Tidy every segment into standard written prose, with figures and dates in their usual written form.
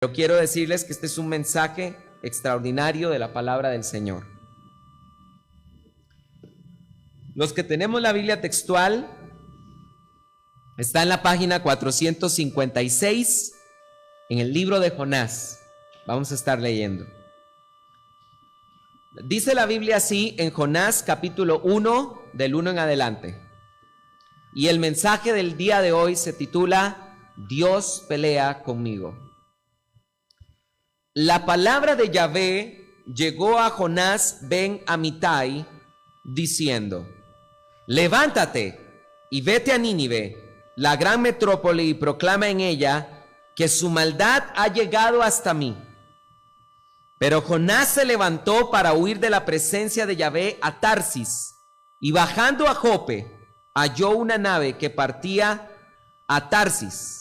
Pero quiero decirles que este es un mensaje extraordinario de la palabra del Señor. Los que tenemos la Biblia textual, está en la página 456, en el libro de Jonás. Vamos a estar leyendo. Dice la Biblia así en Jonás capítulo 1, del 1 en adelante. Y el mensaje del día de hoy se titula Dios pelea conmigo. La palabra de Yahvé llegó a Jonás ben Amittai diciendo: levántate y vete a Nínive, la gran metrópoli, y proclama en ella que su maldad ha llegado hasta mí. Pero Jonás se levantó para huir de la presencia de Yahvé a Tarsis, y bajando a Jope halló una nave que partía a Tarsis.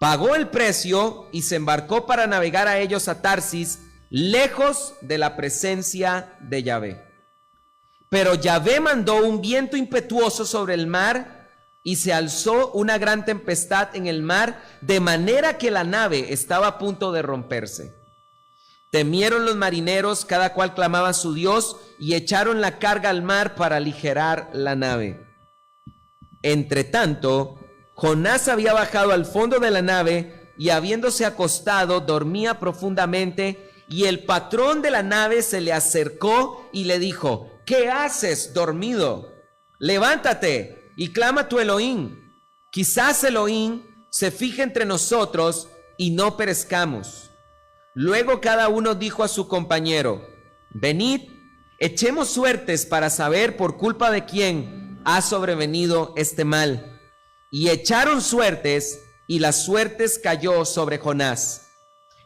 Pagó el precio y se embarcó para navegar a ellos a Tarsis, lejos de la presencia de Yahvé. Pero Yahvé mandó un viento impetuoso sobre el mar y se alzó una gran tempestad en el mar, de manera que la nave estaba a punto de romperse. Temieron los marineros, cada cual clamaba a su Dios, y echaron la carga al mar para aligerar la nave. Entretanto, Jonás había bajado al fondo de la nave y, habiéndose acostado, dormía profundamente, y el patrón de la nave se le acercó y le dijo: ¿qué haces dormido? Levántate y clama a tu Elohim. Quizás Elohim se fije entre nosotros y no perezcamos. Luego cada uno dijo a su compañero: venid, echemos suertes para saber por culpa de quién ha sobrevenido este mal. Y echaron suertes, y las suertes cayó sobre Jonás.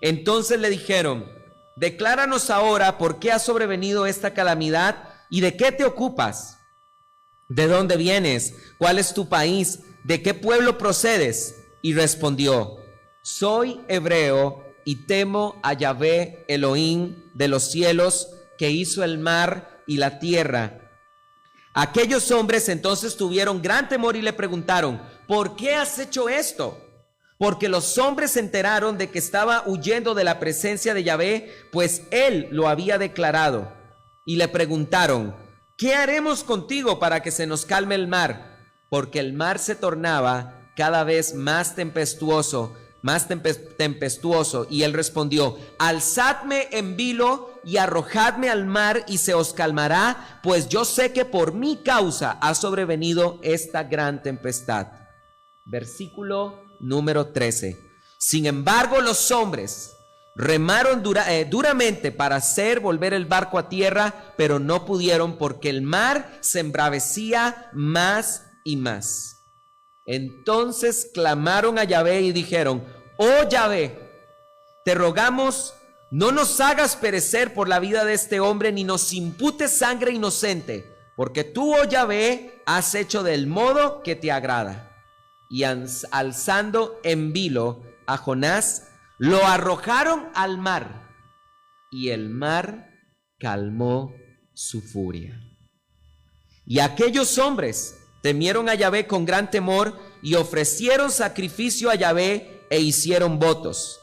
Entonces le dijeron: decláranos ahora por qué ha sobrevenido esta calamidad y de qué te ocupas. ¿De dónde vienes? ¿Cuál es tu país? ¿De qué pueblo procedes? Y respondió: soy hebreo y temo a Yahvé Elohim de los cielos, que hizo el mar y la tierra. Aquellos hombres entonces tuvieron gran temor y le preguntaron: ¿por qué has hecho esto? Porque los hombres se enteraron de que estaba huyendo de la presencia de Yahvé, pues él lo había declarado. Y le preguntaron: ¿qué haremos contigo para que se nos calme el mar? Porque el mar se tornaba cada vez más tempestuoso. Y él respondió: alzadme en vilo y arrojadme al mar y se os calmará, pues yo sé que por mi causa ha sobrevenido esta gran tempestad. Versículo número 13. Sin embargo, los hombres remaron duramente para hacer volver el barco a tierra, pero no pudieron, porque el mar se embravecía más y más. Entonces clamaron a Yahvé y dijeron: oh Yahvé, te rogamos, no nos hagas perecer por la vida de este hombre, ni nos imputes sangre inocente, porque tú, oh Yahvé, has hecho del modo que te agrada. Y alzando en vilo a Jonás, lo arrojaron al mar, y el mar calmó su furia. Y aquellos hombres temieron a Yahvé con gran temor, y ofrecieron sacrificio a Yahvé e hicieron votos.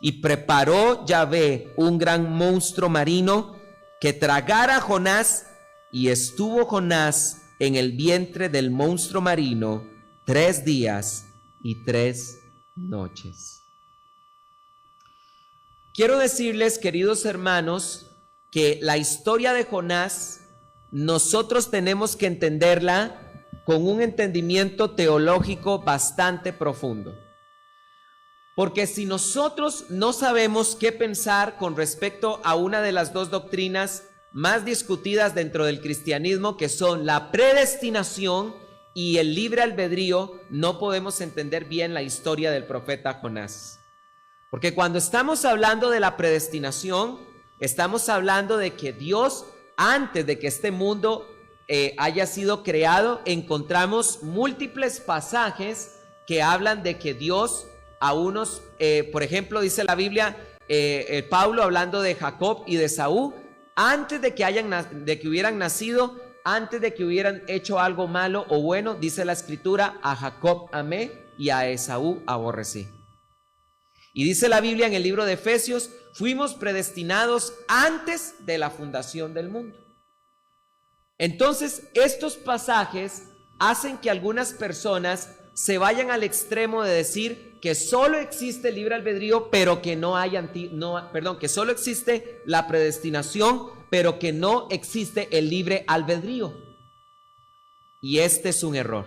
Y preparó Yahvé un gran monstruo marino que tragara a Jonás, y estuvo Jonás en el vientre del monstruo marino 3 días y 3 noches. Quiero decirles, queridos hermanos, que la historia de Jonás nosotros tenemos que entenderla con un entendimiento teológico bastante profundo. Porque si nosotros no sabemos qué pensar con respecto a una de las dos doctrinas más discutidas dentro del cristianismo, que son la predestinación y el libre albedrío, no podemos entender bien la historia del profeta Jonás. Porque cuando estamos hablando de la predestinación, estamos hablando de que Dios, antes de que este mundo haya sido creado, encontramos múltiples pasajes que hablan de que Dios a unos, por ejemplo, dice la Biblia, Pablo hablando de Jacob y de Esaú, antes de que hubieran nacido, antes de que hubieran hecho algo malo o bueno, dice la escritura: a Jacob amé y a Esaú aborrecí. Y dice la Biblia en el libro de Efesios, fuimos predestinados antes de la fundación del mundo. Entonces, estos pasajes hacen que algunas personas se vayan al extremo de decir que solo existe el libre albedrío, pero que no hay que solo existe la predestinación, pero que no existe el libre albedrío. Y este es un error,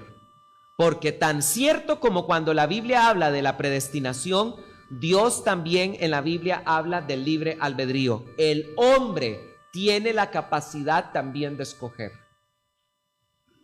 porque tan cierto como cuando la Biblia habla de la predestinación, Dios también en la Biblia habla del libre albedrío. El hombre tiene la capacidad también de escoger.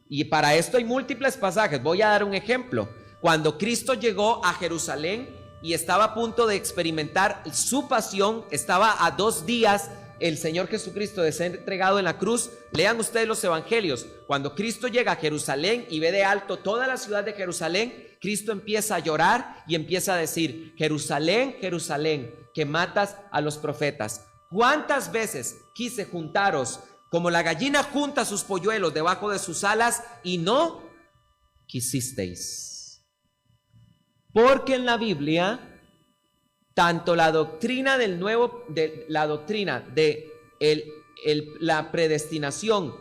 Y para esto hay múltiples pasajes. Voy a dar un ejemplo. Cuando Cristo llegó a Jerusalén y estaba a punto de experimentar su pasión, estaba a 2 días el Señor Jesucristo de ser entregado en la cruz. Lean ustedes los evangelios. Cuando Cristo llega a Jerusalén y ve de alto toda la ciudad de Jerusalén, Cristo empieza a llorar y empieza a decir: Jerusalén, Jerusalén, que matas a los profetas. ¿Cuántas veces quise juntaros como la gallina junta sus polluelos debajo de sus alas y no quisisteis? Porque en la Biblia, tanto la doctrina la predestinación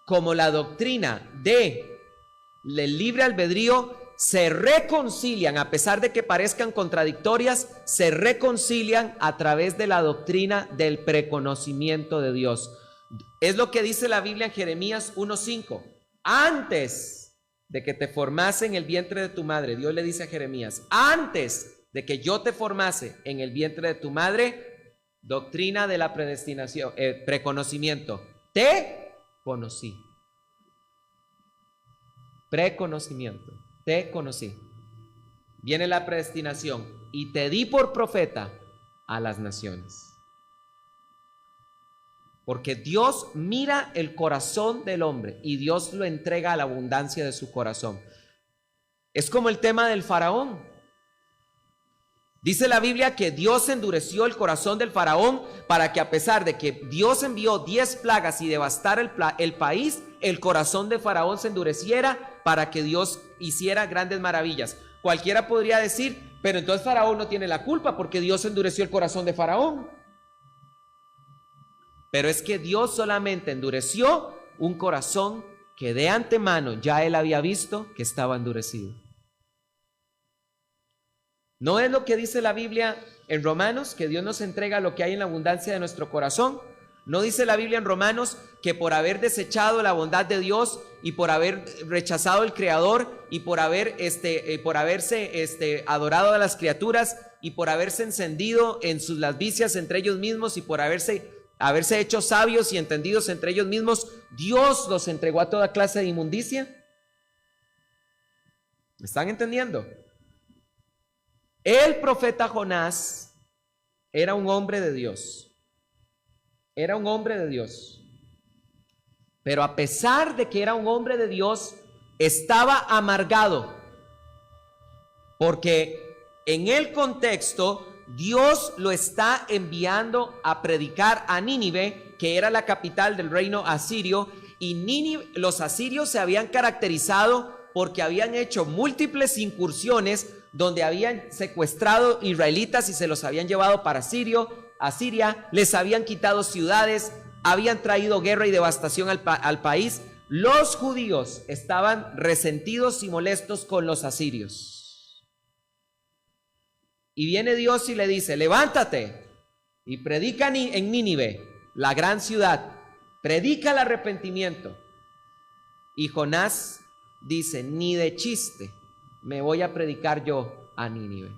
como la doctrina del libre albedrío se reconcilian, a pesar de que parezcan contradictorias, se reconcilian a través de la doctrina del preconocimiento de Dios. Es lo que dice la Biblia en Jeremías 1:5. Antes de que te formase en el vientre de tu madre, Dios le dice a Jeremías: antes de que yo te formase en el vientre de tu madre, doctrina de la predestinación, preconocimiento, te conocí. Preconocimiento, te conocí. Viene la predestinación: y te di por profeta a las naciones. Porque Dios mira el corazón del hombre y Dios lo entrega a la abundancia de su corazón. Es como el tema del faraón. Dice la Biblia que Dios endureció el corazón del faraón para que, a pesar de que Dios envió 10 plagas y devastara el país, el corazón de faraón se endureciera para que Dios hiciera grandes maravillas. Cualquiera podría decir: pero entonces faraón no tiene la culpa porque Dios endureció el corazón de faraón. Pero es que Dios solamente endureció un corazón que de antemano ya él había visto que estaba endurecido. ¿No es lo que dice la Biblia en Romanos, que Dios nos entrega lo que hay en la abundancia de nuestro corazón? ¿No dice la Biblia en Romanos que por haber desechado la bondad de Dios y por haber rechazado el Creador y por haberse adorado a las criaturas y por haberse encendido en sus lascivicias entre ellos mismos y por haberse hecho sabios y entendidos entre ellos mismos, Dios los entregó a toda clase de inmundicia? ¿Me están entendiendo? El profeta Jonás era un hombre de Dios. Era un hombre de Dios. Pero a pesar de que era un hombre de Dios, estaba amargado. Porque en el contexto, Dios lo está enviando a predicar a Nínive, que era la capital del reino asirio. Y Nínive, los asirios se habían caracterizado porque habían hecho múltiples incursiones donde habían secuestrado israelitas y se los habían llevado para Asiria, les habían quitado ciudades, habían traído guerra y devastación al país. Los judíos estaban resentidos y molestos con los asirios. Y viene Dios y le dice: levántate y predica en Nínive, la gran ciudad, predica el arrepentimiento. Y Jonás dice: ni de chiste me voy a predicar yo a Nínive.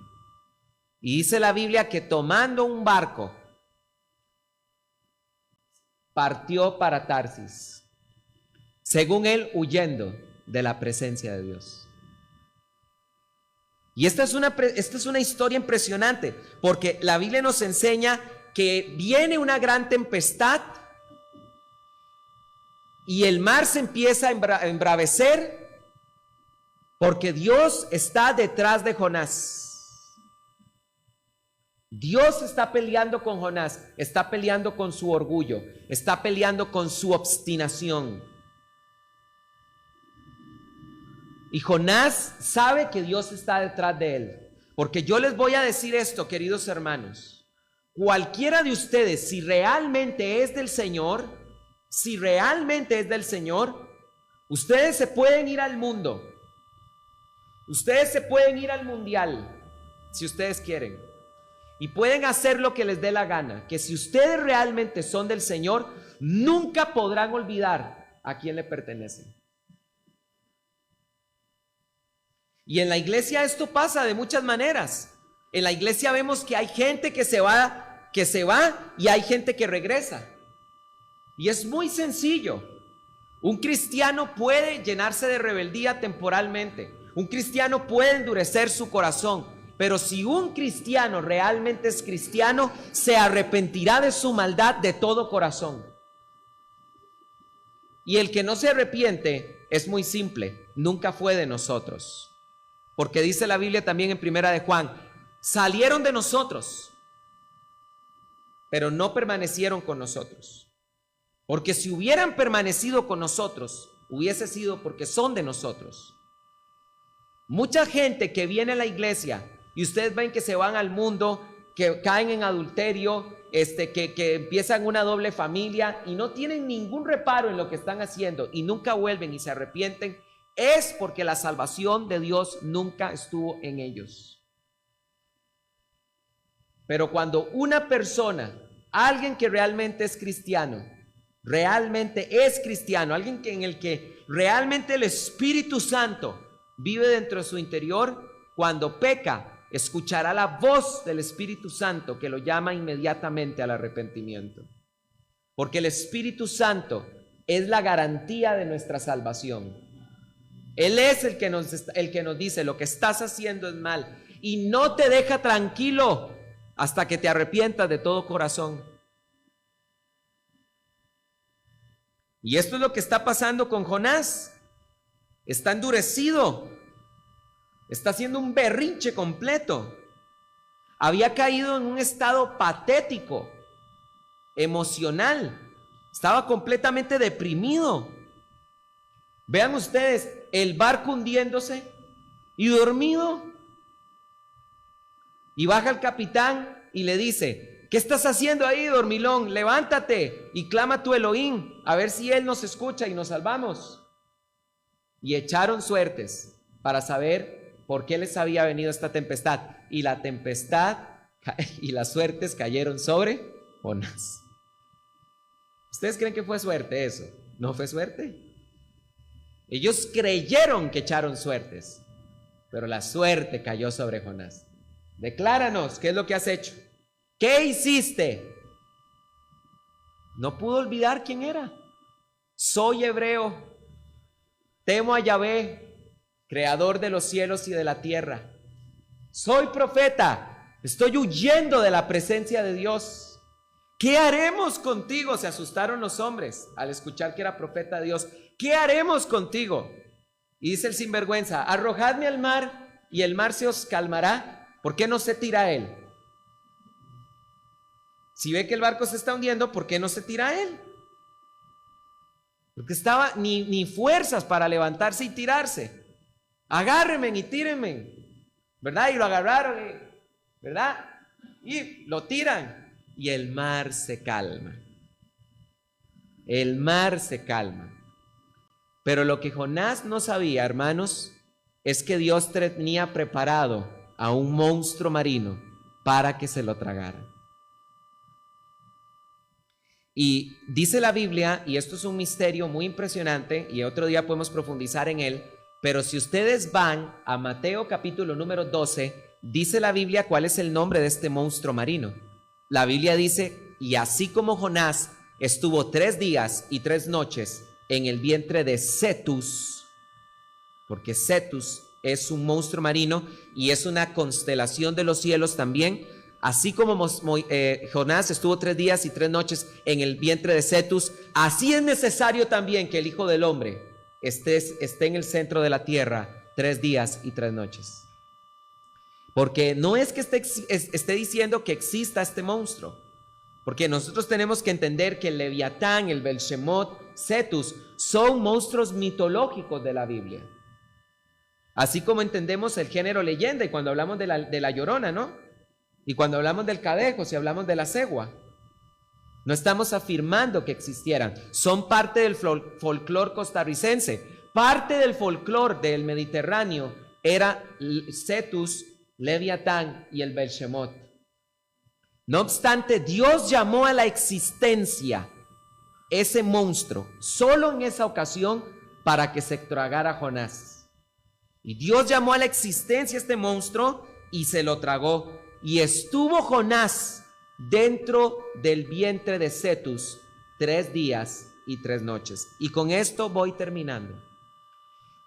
Y dice la Biblia que tomando un barco partió para Tarsis, según él huyendo de la presencia de Dios. Y esta es una historia impresionante, porque la Biblia nos enseña que viene una gran tempestad y el mar se empieza a embravecer, porque Dios está detrás de Jonás. Dios está peleando con Jonás, está peleando con su orgullo, está peleando con su obstinación. Y Jonás sabe que Dios está detrás de él. Porque yo les voy a decir esto, queridos hermanos. Cualquiera de ustedes, si realmente es del Señor, ustedes se pueden ir al mundo. Ustedes se pueden ir al mundial, si ustedes quieren. Y pueden hacer lo que les dé la gana. Que si ustedes realmente son del Señor, nunca podrán olvidar a quién le pertenecen. Y en la iglesia esto pasa de muchas maneras. En la iglesia vemos que hay gente que se va y hay gente que regresa. Y es muy sencillo. Un cristiano puede llenarse de rebeldía temporalmente. Un cristiano puede endurecer su corazón. Pero si un cristiano realmente es cristiano, se arrepentirá de su maldad de todo corazón. Y el que no se arrepiente es muy simple, nunca fue de nosotros. Porque dice la Biblia también en Primera de Juan, salieron de nosotros, pero no permanecieron con nosotros. Porque si hubieran permanecido con nosotros, hubiese sido porque son de nosotros. Mucha gente que viene a la iglesia y ustedes ven que se van al mundo, que caen en adulterio, que empiezan una doble familia y no tienen ningún reparo en lo que están haciendo y nunca vuelven y se arrepienten, es porque la salvación de Dios nunca estuvo en ellos. Pero cuando una persona, alguien que realmente es cristiano, alguien en el que realmente el Espíritu Santo vive dentro de su interior, cuando peca, escuchará la voz del Espíritu Santo que lo llama inmediatamente al arrepentimiento. Porque el Espíritu Santo es la garantía de nuestra salvación. Él es el que nos dice lo que estás haciendo es mal y no te deja tranquilo hasta que te arrepientas de todo corazón. Y esto es lo que está pasando con Jonás. Está endurecido. Está haciendo un berrinche completo. Había caído en un estado patético, emocional. Estaba completamente deprimido. Vean ustedes, el barco hundiéndose y dormido. Y baja el capitán y le dice, ¿qué estás haciendo ahí, dormilón? Levántate y clama a tu Elohim, a ver si él nos escucha y nos salvamos. Y echaron suertes para saber por qué les había venido esta tempestad. Y la tempestad y las suertes cayeron sobre Jonás. ¿Ustedes creen que fue suerte eso? ¿No fue suerte? Ellos creyeron que echaron suertes, pero la suerte cayó sobre Jonás. Decláranos, ¿qué es lo que has hecho? ¿Qué hiciste? No pudo olvidar quién era. Soy hebreo, temo a Yahvé, creador de los cielos y de la tierra. Soy profeta, estoy huyendo de la presencia de Dios. ¿Qué haremos contigo? Se asustaron los hombres al escuchar que era profeta de Dios. ¿Qué haremos contigo? Y dice el sinvergüenza, arrojadme al mar y el mar se os calmará. ¿Por qué no se tira él? Si ve que el barco se está hundiendo, ¿por qué no se tira él? Porque estaba ni fuerzas para levantarse y tirarse. Agárrenme y tírenme, ¿verdad? Y lo agarraron, ¿verdad? Y lo tiran y el mar se calma. El mar se calma. Pero lo que Jonás no sabía, hermanos, es que Dios tenía preparado a un monstruo marino para que se lo tragara. Y dice la Biblia, y esto es un misterio muy impresionante, y otro día podemos profundizar en él, pero si ustedes van a Mateo capítulo número 12, dice la Biblia cuál es el nombre de este monstruo marino. La Biblia dice, y así como Jonás estuvo 3 días y 3 noches en el vientre de Cetus, porque Cetus es un monstruo marino y es una constelación de los cielos también, así como Jonás estuvo 3 días y 3 noches en el vientre de Cetus, así es necesario también que el Hijo del Hombre esté en el centro de la tierra 3 días y 3 noches. Porque no es que esté diciendo que exista este monstruo, porque nosotros tenemos que entender que el Leviatán, el Belshemot, Cetus son monstruos mitológicos de la Biblia. Así como entendemos el género leyenda y cuando hablamos de la Llorona, ¿no? Y cuando hablamos del Cadejo, si hablamos de la Cegua. No estamos afirmando que existieran. Son parte del folclore costarricense. Parte del folclore del Mediterráneo era Cetus, Leviatán y el Belshemot. No obstante, Dios llamó a la existencia ese monstruo solo en esa ocasión para que se tragara a Jonás. Y Dios llamó a la existencia este monstruo y se lo tragó. Y estuvo Jonás dentro del vientre de Cetus 3 días y 3 noches. Y con esto voy terminando.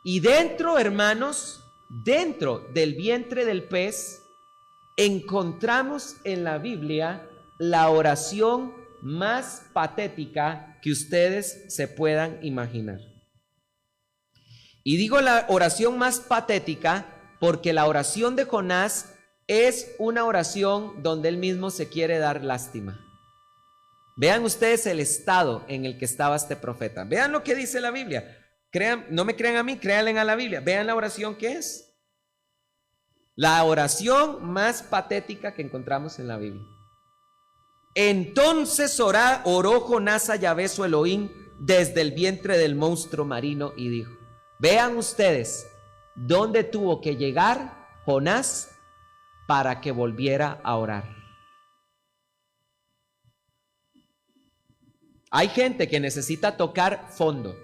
Y dentro, hermanos, dentro del vientre del pez, encontramos en la Biblia la oración más patética que ustedes se puedan imaginar. Y digo la oración más patética porque la oración de Jonás es una oración donde él mismo se quiere dar lástima. Vean ustedes el estado en el que estaba este profeta. Vean lo que dice la Biblia. No me crean a mí, créanle a la Biblia. Vean la oración que es. La oración más patética que encontramos en la Biblia. Entonces oró Jonás a Yahvé su Elohim desde el vientre del monstruo marino y dijo: vean ustedes dónde tuvo que llegar Jonás para que volviera a orar. Hay gente que necesita tocar fondo.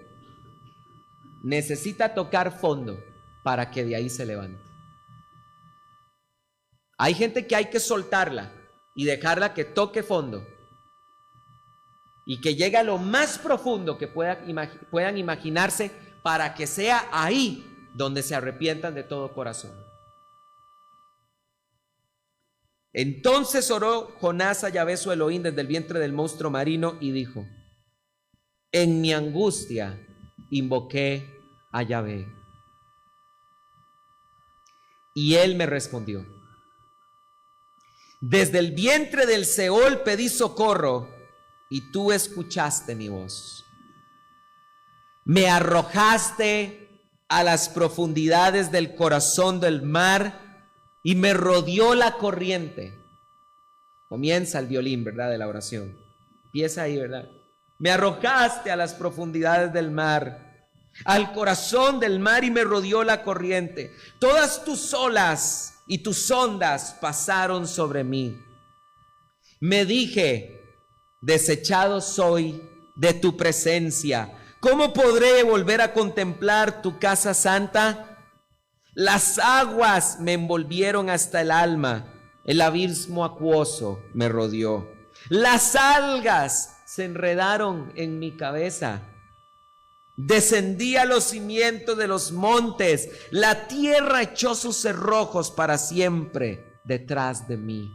Necesita tocar fondo para que de ahí se levante. Hay gente que hay que soltarla y dejarla que toque fondo y que llegue a lo más profundo que puedan imaginarse para que sea ahí donde se arrepientan de todo corazón. Entonces oró Jonás a Yahvé su Elohim desde el vientre del monstruo marino y dijo: en mi angustia invoqué a Yahvé y él me respondió. Desde el vientre del Seol pedí socorro y tú escuchaste mi voz. Me arrojaste a las profundidades del corazón del mar y me rodeó la corriente. Comienza el violín, ¿verdad? De la oración. Empieza ahí, ¿verdad? Me arrojaste a las profundidades del mar, al corazón del mar y me rodeó la corriente. Todas tus olas y tus ondas pasaron sobre mí. Me dije: desechado soy de tu presencia. ¿Cómo podré volver a contemplar tu casa santa? Las aguas me envolvieron hasta el alma. El abismo acuoso me rodeó. Las algas se enredaron en mi cabeza. Descendí a los cimientos de los montes. La tierra echó sus cerrojos para siempre detrás de mí.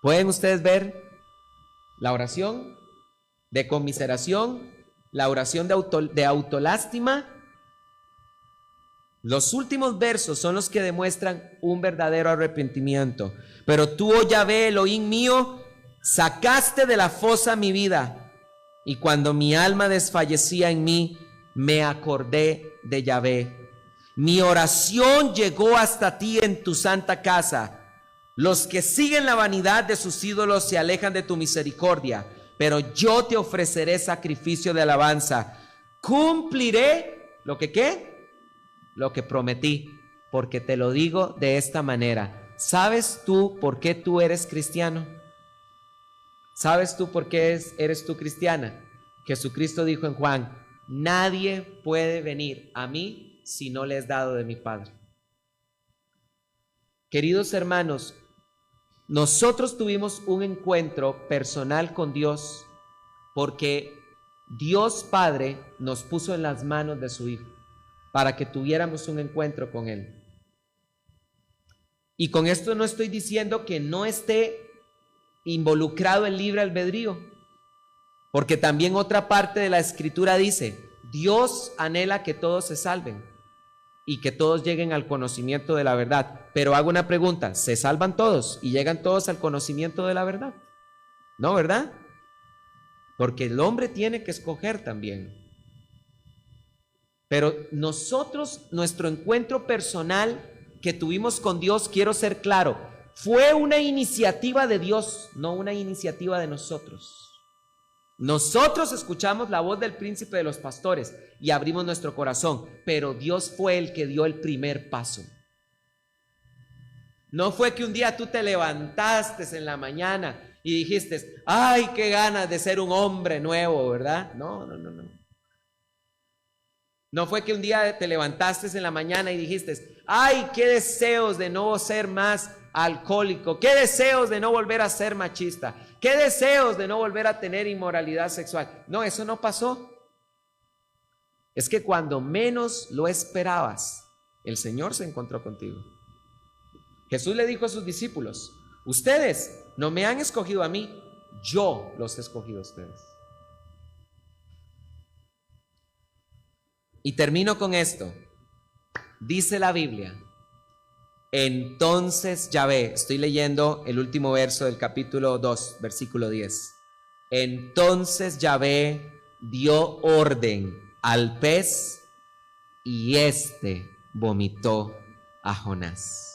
¿Pueden ustedes ver la oración de conmiseración, la oración de autolástima? Los últimos versos son los que demuestran un verdadero arrepentimiento. Pero tú, oh Yahvé, Elohim mío, sacaste de la fosa mi vida. Y cuando mi alma desfallecía en mí, me acordé de Yahvé. Mi oración llegó hasta ti en tu santa casa. Los que siguen la vanidad de sus ídolos se alejan de tu misericordia, pero yo te ofreceré sacrificio de alabanza. Cumpliré lo que ¿qué? Lo que prometí, porque te lo digo de esta manera. ¿Sabes tú por qué tú eres cristiano? ¿Sabes tú por qué eres tú cristiana? Jesucristo dijo en Juan: nadie puede venir a mí si no le es dado de mi Padre. Queridos hermanos, nosotros tuvimos un encuentro personal con Dios porque Dios Padre nos puso en las manos de su Hijo para que tuviéramos un encuentro con Él. Y con esto no estoy diciendo que no esté involucrado el libre albedrío, porque también otra parte de la Escritura dice: Dios anhela que todos se salven y que todos lleguen al conocimiento de la verdad. Pero hago una pregunta: ¿se salvan todos y llegan todos al conocimiento de la verdad? No, ¿verdad? Porque el hombre tiene que escoger también. Pero nosotros, nuestro encuentro personal que tuvimos con Dios, quiero ser claro, fue una iniciativa de Dios, no una iniciativa de nosotros. Nosotros escuchamos la voz del príncipe de los pastores y abrimos nuestro corazón, pero Dios fue el que dio el primer paso. No fue que un día tú te levantaste en la mañana y dijiste, ay, qué ganas de ser un hombre nuevo, ¿verdad? No. No fue que un día te levantaste en la mañana y dijiste, ay, qué deseos de no ser más alcohólico, qué deseos de no volver a ser machista, qué deseos de no volver a tener inmoralidad sexual. No, eso no pasó. Es que cuando menos lo esperabas, el Señor se encontró contigo. Jesús le dijo a sus discípulos, ustedes no me han escogido a mí, yo los he escogido a ustedes. Y termino con esto. Dice la Biblia, entonces Yahvé, estoy leyendo el último verso del capítulo 2, versículo 10. Entonces Yahvé dio orden al pez y éste vomitó a Jonás.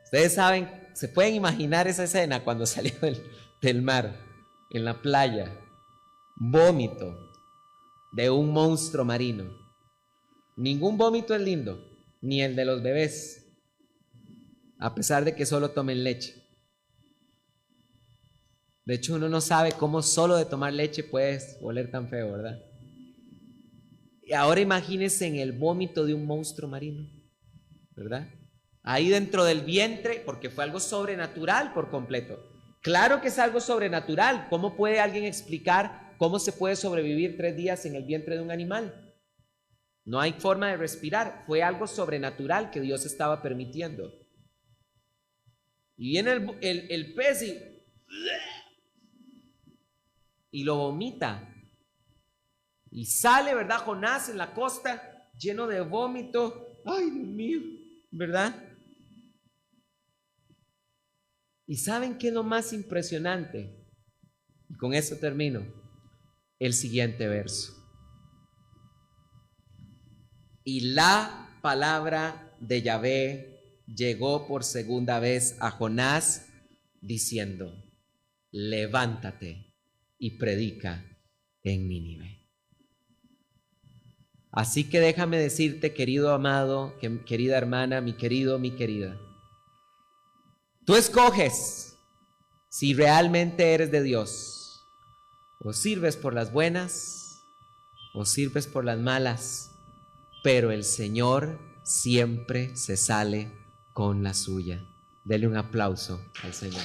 Ustedes saben, se pueden imaginar esa escena cuando salió del mar, en la playa. Vómito de un monstruo marino. Ningún vómito es lindo, ni el de los bebés, a pesar de que solo tomen leche. De hecho, uno no sabe cómo solo de tomar leche puedes oler tan feo, ¿verdad? Y ahora imagínense en el vómito de un monstruo marino, ¿verdad? Ahí dentro del vientre, porque fue algo sobrenatural por completo. Claro que es algo sobrenatural. ¿Cómo puede alguien explicar cómo se puede sobrevivir 3 días en el vientre de un animal? No hay forma de respirar. Fue algo sobrenatural que Dios estaba permitiendo. Y viene el pez y lo vomita. Y sale, ¿verdad? Jonás en la costa lleno de vómito. Ay, Dios mío, ¿verdad? ¿Y saben qué es lo más impresionante? Y con eso termino. El siguiente verso. Y la palabra de Yahvé llegó por segunda vez a Jonás diciendo, levántate y predica en Nínive. Así que déjame decirte, querido amado, querida hermana, mi querido, mi querida, tú escoges si realmente eres de Dios. O sirves por las buenas o sirves por las malas, pero el Señor siempre se sale con la suya. Dele un aplauso al Señor.